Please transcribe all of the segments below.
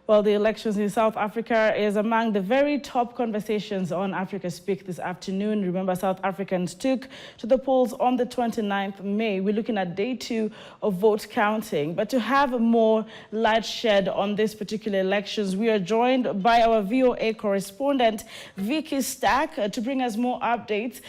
Well, the elections in South Africa is among the very top conversations on Africa Speak this afternoon. Remember, South Africans took to the polls on the 29th May. We're looking at day 2 of vote counting. But to have more light shed on this particular elections, we are joined by our VOA correspondent, Vicky Stark, to bring us more updates.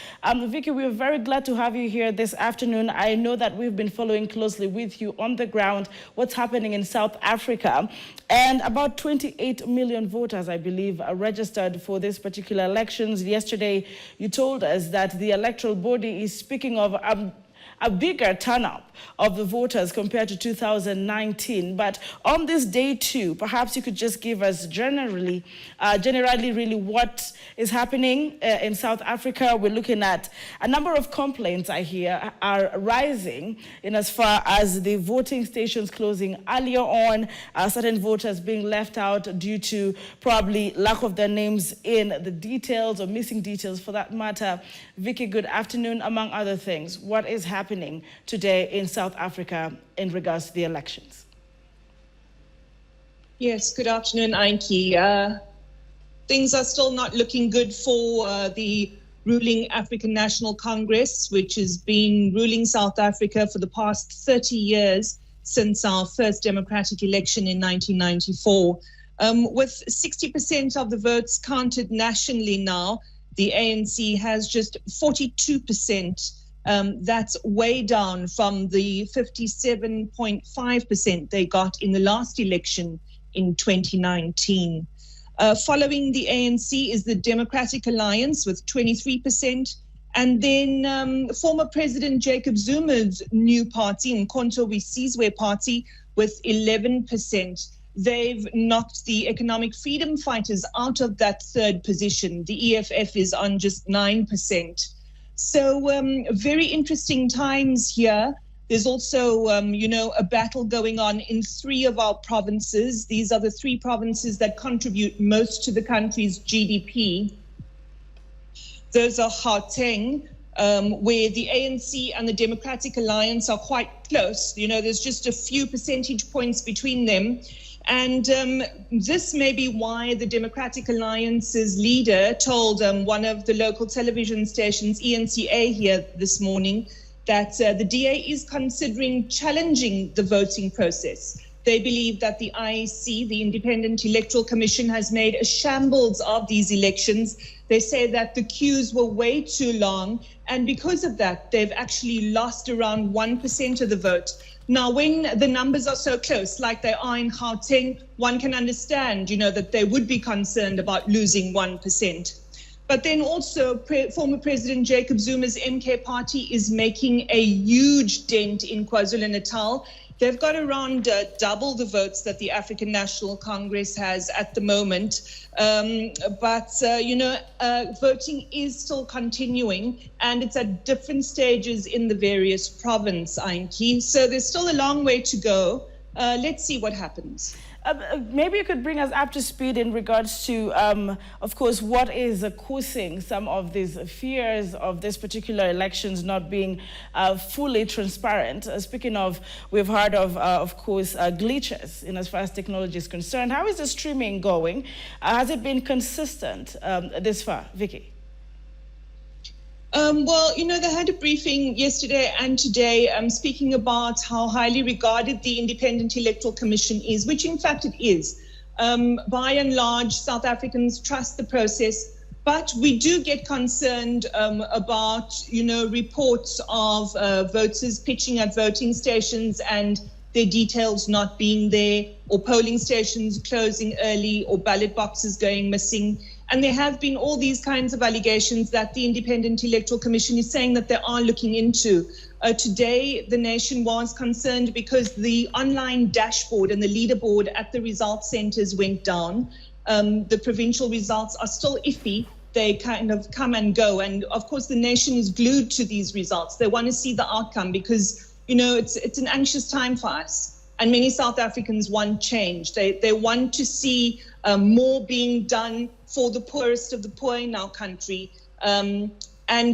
Vicky, we are very glad to have you here this afternoon. I know that we've been following closely with you on the ground what's happening in South Africa. And about 28 million voters, I believe, are registered for this particular elections. Yesterday, you told us that the electoral body is speaking of a bigger turnout of the voters compared to 2019. But on this day 2, perhaps you could just give us generally really what is happening in South Africa. We're looking at a number of complaints I hear are rising in as far as the voting stations closing earlier on, certain voters being left out due to probably lack of their names in the details or missing details for that matter. Vicky, good afternoon. Among other things, what is happening today in South Africa in regards to the elections? Yes, good afternoon, Ainki. Things are still not looking good for the ruling African National Congress, which has been ruling South Africa for the past 30 years since our first democratic election in 1994. With 60% of the votes counted nationally now, the ANC has just 42%. That's way down from the 57.5% they got in the last election in 2019. Following the ANC is the Democratic Alliance with 23%, and then former President Jacob Zuma's new party, Mkhonto weSizwe Party, with 11%. They've knocked the Economic Freedom Fighters out of that third position. The EFF is on just 9%. So very interesting times here. There's also, a battle going on in 3 of our provinces. These are the 3 provinces that contribute most to the country's GDP. Those are Gauteng, where the ANC and the Democratic Alliance are quite close. There's just a few percentage points between them. And this may be why the Democratic Alliance's leader told one of the local television stations, ENCA, here this morning, that the DA is considering challenging the voting process. They believe that the IEC, the Independent Electoral Commission, has made a shambles of these elections. They say that the queues were way too long, and because of that, they've actually lost around 1% of the vote. Now, when the numbers are so close, like they are in Gauteng, one can understand, that they would be concerned about losing 1%. But then also, former President Jacob Zuma's MK party is making a huge dent in KwaZulu-Natal. They've got around double the votes that the African National Congress has at the moment. But voting is still continuing, and it's at different stages in the various provinces, Ainki. So there's still a long way to go. Let's see what happens. Maybe you could bring us up to speed in regards to, of course, what is causing some of these fears of this particular elections not being fully transparent. Speaking of, we've heard of course, glitches in as far as technology is concerned. How is the streaming going? Has it been consistent this far, Vicky? They had a briefing yesterday and today speaking about how highly regarded the Independent Electoral Commission is, which in fact it is. By and large, South Africans trust the process, but we do get concerned about, reports of voters pitching at voting stations and their details not being there, or polling stations closing early, or ballot boxes going missing. And there have been all these kinds of allegations that the Independent Electoral Commission is saying that they are looking into. Today, the nation was concerned because the online dashboard and the leaderboard at the results centers went down. The provincial results are still iffy. They kind of come and go. And of course, the nation is glued to these results. They want to see the outcome because, it's an anxious time for us. And many South Africans want change. They want to see more being done for the poorest of the poor in our country, and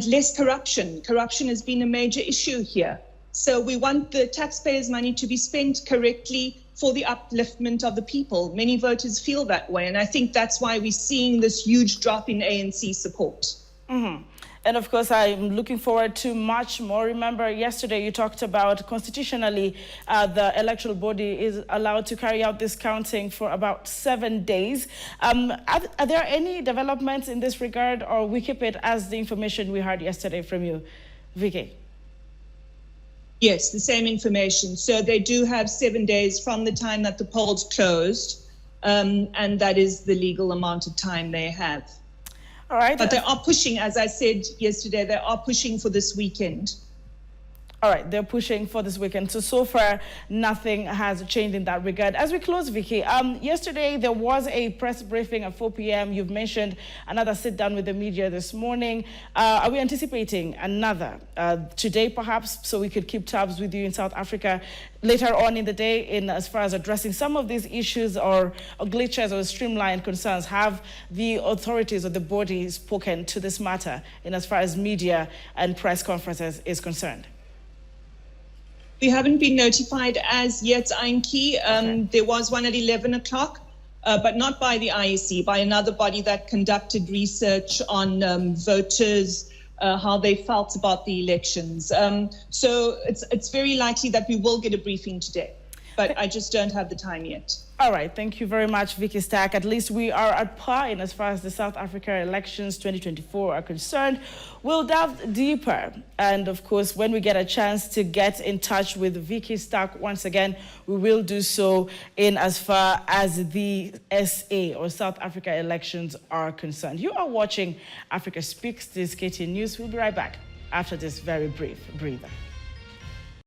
less corruption. Corruption has been a major issue here. So we want the taxpayers' money to be spent correctly for the upliftment of the people. Many voters feel that way, and I think that's why we're seeing this huge drop in ANC support. Mm-hmm. And of course, I'm looking forward to much more. Remember, yesterday you talked about constitutionally, the electoral body is allowed to carry out this counting for about 7 days. Are there any developments in this regard, or we keep it as the information we heard yesterday from you, Vicky? Yes, the same information. So they do have 7 days from the time that the polls closed, and that is the legal amount of time they have. All right. But they are pushing, as I said yesterday, they are pushing for this weekend. All right, they're pushing for this weekend. So far, nothing has changed in that regard. As we close, Vicky, yesterday there was a press briefing at 4 p.m. You've mentioned another sit-down with the media this morning. Are we anticipating another today, perhaps, so we could keep tabs with you in South Africa later on in the day in as far as addressing some of these issues or glitches or streamlined concerns? Have the authorities or the body spoken to this matter in as far as media and press conferences is concerned? We haven't been notified as yet, Ainki. Okay. There was one at 11 o'clock, but not by the IEC, by another body that conducted research on voters, how they felt about the elections. So it's very likely that we will get a briefing today, but I just don't have the time yet. All right, thank you very much, Vicky Stark. At least we are at par in as far as the South Africa elections 2024 are concerned. We'll delve deeper. And of course, when we get a chance to get in touch with Vicky Stark once again, we will do so in as far as the SA or South Africa elections are concerned. You are watching Africa Speaks. This is KTN News. We'll be right back after this very brief breather.